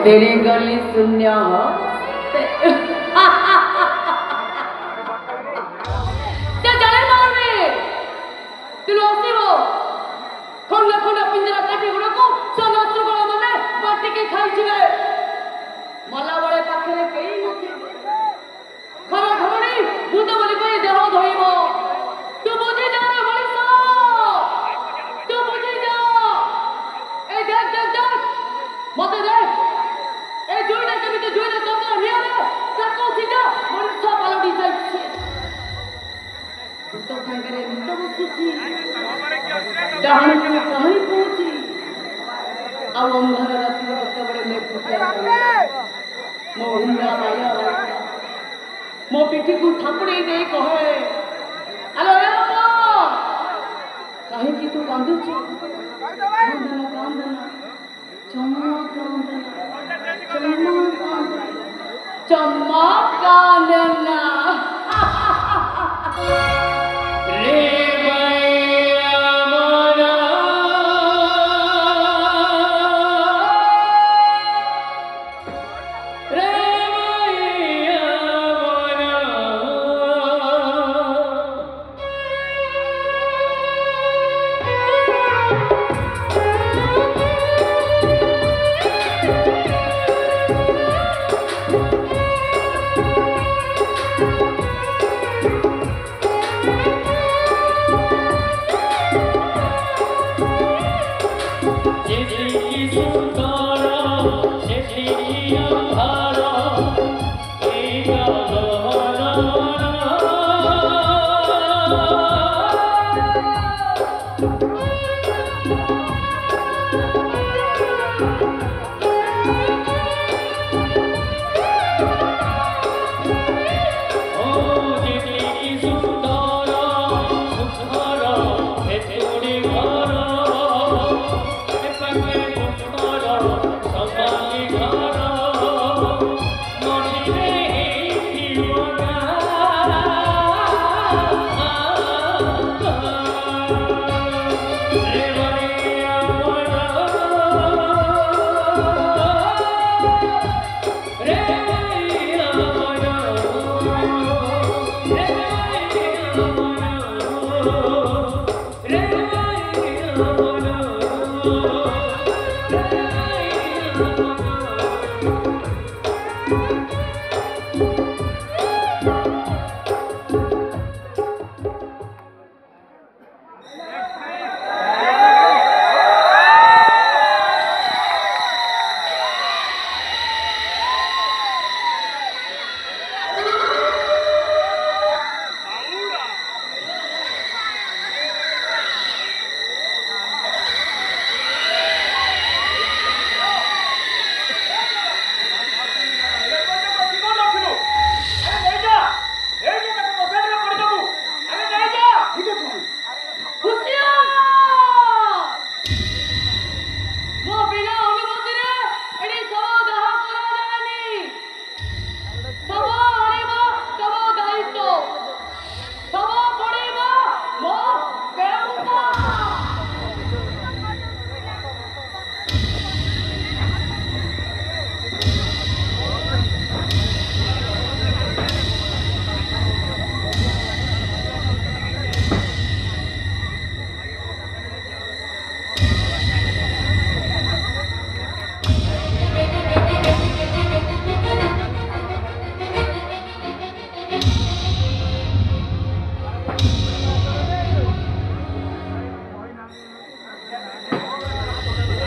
तेरी गली शून्य हो ते जाने मारबे तू लसिबो खंडा खंडा पिंजरा काटी गुड़ा को सनसु गला माने माटी के खाई छिबे मला बळे पाखरे केई नथि खरा खरणी भूत बोली कोई देह धोइबो तू बुझी जा मनीष तू बुझी जा ए देख मते दे ए जोइना केमिते जोइना तंत्र हियाले ताको सिजा मनीष पालडी जाइछे भूत संगरे भूत बसिछि डाहण को कहीं पहुंची आ अंधार राति कते बड़े में फुटे मो हुंडा माया मो पिठी को थापड़ी दे कहे अरे ए बाबा काहे की तू कांदुछु कांदना चम्मा कांदना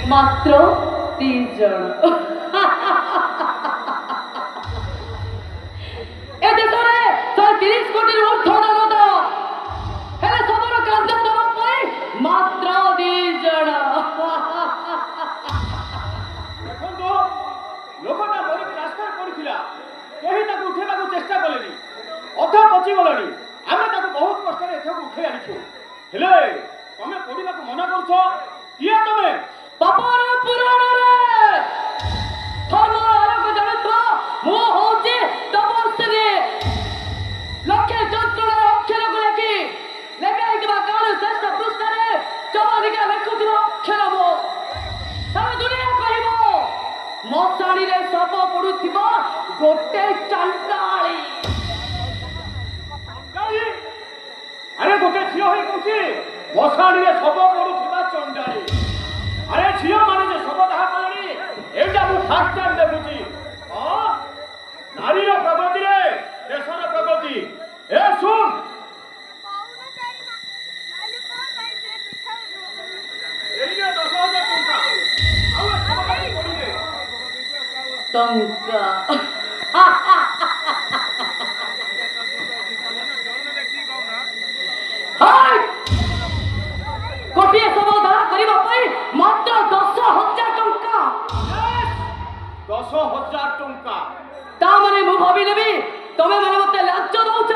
मात्र 3 जन ए देशरे 30 कोटी ऊर्ध्व जनता हेले सबरो कांद दवा पई मात्र 2 जन देखो लोकटा मरि रास्ता पड़िथिला केही ताकू उठेबा को चेष्टा कलेनी अधा पची गलनी आमे ताकू बहुत कष्ट रे एठो उठे आनिछु हेले तमे पडिबा को मना करछो किया तमे बापार पुराण रे धर्म आलोक जनत्व मो होजे तपस्वी लक्ष्य चंचल अक्षर को लेकी लेकाई के काल श्रेष्ठ पृष्ठ रे चवनिका लेखुथिबो अक्षर मो सब दुनिया कहिबो ମଶାଣିରେ ଶବ ପଡୁଥିବ ଗୋଟେ ଚାଣ୍ଡାଳି। ଆରେ ଗୋଟେ ଝିଅ ହେଇ କହୁଛି ମଶାଣିରେ ଶବ ପଡୁଥିବା ଚଣ୍ଡାଳି। ଆରେ ଝିଅ ମାନେ ଯେ ଶବ ଦାହ କଲେଣି ଏଇଟା ମୁଁ ଫାର୍ଷ୍ଟ ଟାଇମ୍ ଦେଖୁଛି। ହଁ, ନାରୀର ପ୍ରଗତିରେ ଦେଶର ପ୍ରଗତି। ଏ ଶୁଣ, ଏଇନେ 10,000 ଟଙ୍କା ଆଉ ଏ ଶବଟାକୁ ପଡ଼ିଲେ ଟଙ୍କା ଗୋଟିଏ ଶବ ଦାହ କରିବା ପାଇଁ ମାତ୍ର 10,000 ଟଙ୍କା। 10,000 ଟଙ୍କା। ତା ମାନେ ମୁଁ ଭାବି ନେବି ତମେ ମାନେ ମତେ ଲାଞ୍ଚ ଦଉଛ।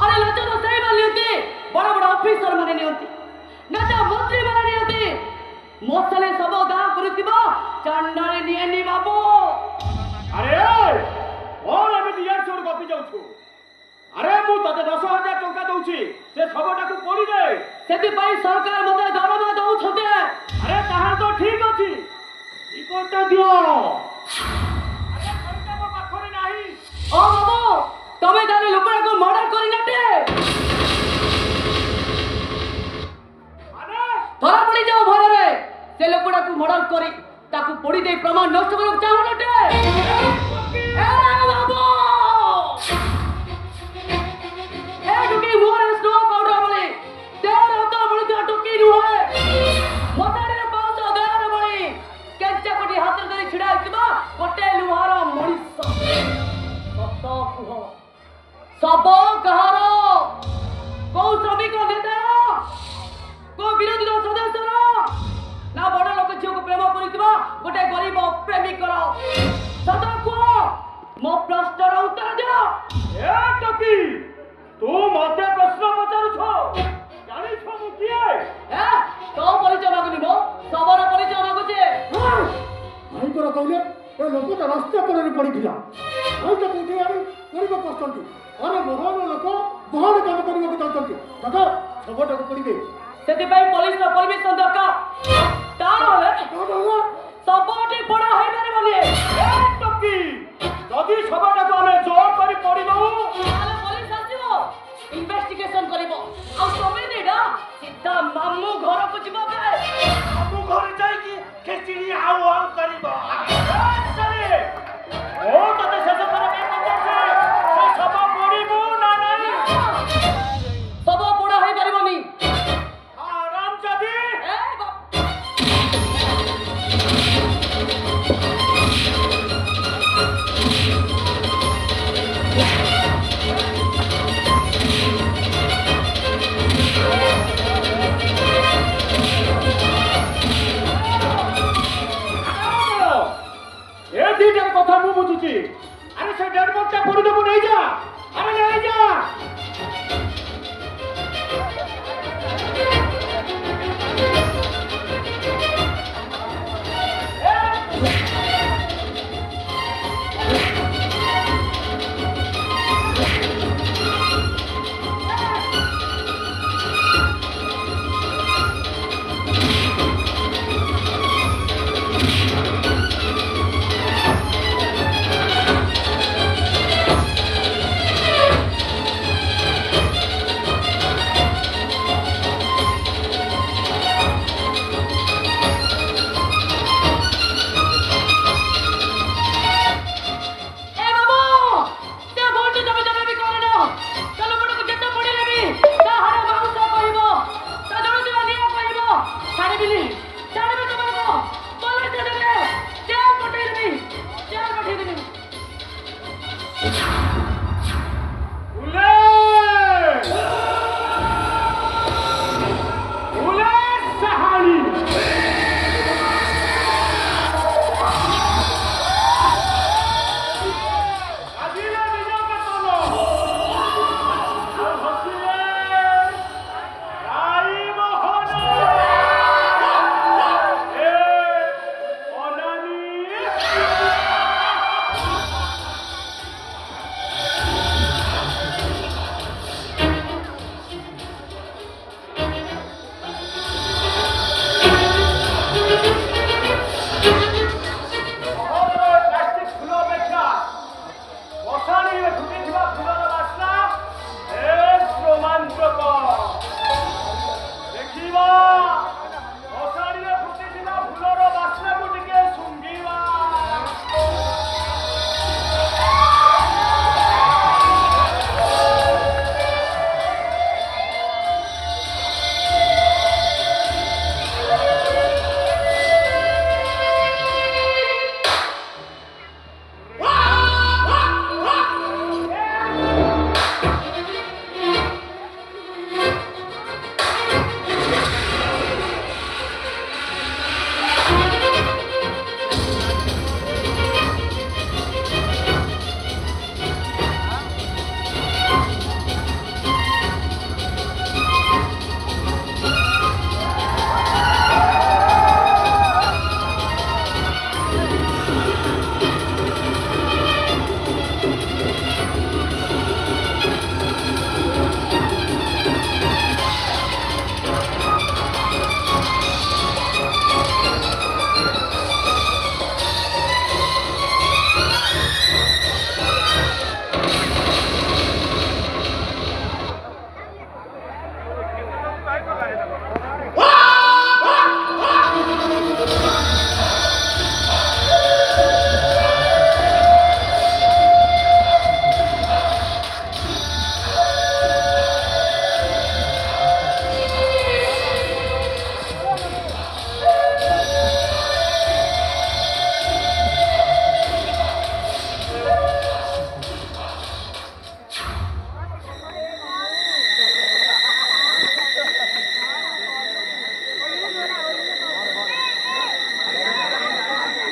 ଆରେ ଲାଞ୍ଚ ତ ସେଇମାନେ ନିଅନ୍ତି, ବଡ ବଡ ଅଫିସର ମାନେ ନିଅନ୍ତି, ନେତା ମନ୍ତ୍ରୀ ମାନେ ନିଅନ୍ତି। ମଶାରେ ଶବ ଦାହ କରୁଥିବା ଚାଣ୍ଡାଳି ନିଏନି ବାବୁ। ଆରେ କଣ ଏମିତି ଇଆଡେ ସିଆଡେ ଗପି ଯାଉଛୁ? ଆରେ ମୁଁ ତତେ 10,000 ଟଙ୍କା ଦଉଛି, ସେ ଶବଟାକୁ ପୋଡ଼ିଦେ। ସେଥିପାଇଁ ସରକାର ମତେ ଦରମା ଦଉଛନ୍ତି। ଆରେ ତାହା ତ ଠିକ ଅଛି, ରିପୋର୍ଟଟା ଦିଅ। ଆରେ ପଇସା ମୋ ପାଖରେ ନାହିଁ। ଓ ବାବୁ, ତମେ ତାହେଲେ ଲୋକଟାକୁ ମର୍ଡର କରିନାଟେ। ଆରେ ଧରା ପଡ଼ିଯାଅ ଭୟରେ। ସେ ଲୋକଟାକୁ ମର୍ଡର କରି ତାକୁ ପୋଡ଼ି ଦେଇ ପ୍ରମାଣ ନଷ୍ଟ କରିବାକୁ ଚାହୁଁନାଟେ। ବାବୁ ଏ ଟୁକି ମୁହଁରେ ସ୍ନୋ ପାଉଡର ଭଳି ଦେହରେ ଅତର ବଳୁଥିବା ଟୁକି ନୁହେଁ, ମଶାଣିରେ ପାଉଛ ଦେହରେ ବଳି କେଞ୍ଚା କୋଟି ହାତରେ ଧରି ଛିଡ଼ା ହେଇଥିବା ଗୋଟେ ଲୁହାର ମଣିଷ। ସତ କୁହ, ଶବ କାହାର? କୋଉ ଶ୍ରମିକ ନେତାର? କୋଉ ବିରୋଧୀ ଦଳ ସଦସ୍ୟର? ନା ବଡ ଲୋକ ଝିଅକୁ ପ୍ରେମ କରୁଥିବା ଗୋଟେ ଗରିବ ପ୍ରେମିକର? ସତ କୁହ, ମୋ ପ୍ରଶ୍ନର ଉତ୍ତର ଦିଅ। ଏ ଟକି, ତୁ ମତେ ପ୍ରଶ୍ନ ପଚାରୁଛ? ଜାଣିଛ ମୁଁ କିଏ? ତୋ ପରିଚୟ ମାଗୁନି, ମୋ ଶବର ପରିଚୟ ମାଗୁଛେ। ଭାଇଙ୍କର କହିଲେ ଏ ଲୋକଟା ରାସ୍ତା କଡ଼ରେ ପଡ଼ିଥିଲା, ଭାଇଟା କୋଉଠି ଆଣି କରିବାକୁ ଆସିଛନ୍ତି। ଆରେ ମହାନ ଲୋକ ମହାନ କାମ କରିବାକୁ ଚାହୁଁଛନ୍ତି। ଦାଦା ଶବଟାକୁ ପଡ଼ିବେ। ସେଥିପାଇଁ ପୋଲିସର ପରମିଶନ ଦରକାର। ତା ନହେଲେ ଶବଟି ପୋଡ଼ା ହେଇପାରିବନି। ଏ ଟକି, ଯଦି ଶବଟାକୁ ଆମେ ଜୋର କରି ପୋଡ଼ିଦଉ ତାହେଲେ ପୋଲିସ ଆସିବ, ଇନଭେଷ୍ଟିଗେସନ କରିବ, ଆଉ ତମେ ଦିଟା ସିଧା ମାମୁଁ ଘରକୁ ଯିବ। ଆମ ଘରେ ଯାଇକି ଖେଚିଡ଼ି ଆଉ ଆଉ କରିବ। ଓ ତତେ ଶେଷ ଥର ପାଇଁ ପଚାରୁଛି, ସେ ଶବ ପୋଡ଼ିବୁ ନା ନାହିଁ? ଶବ ପୋଡ଼ା ହେଇପାରିବନି। ଆରାମ ଯଦି ଏ ଦିଟା କଥା ମୁଁ ବୁଝୁଛି। ଆରେ ସେ ଡେଡ୍ ବଡିଟା ପୋଡ଼ିଦେବୁ, ନେଇଯା। ଆରେ ନେଇଯା।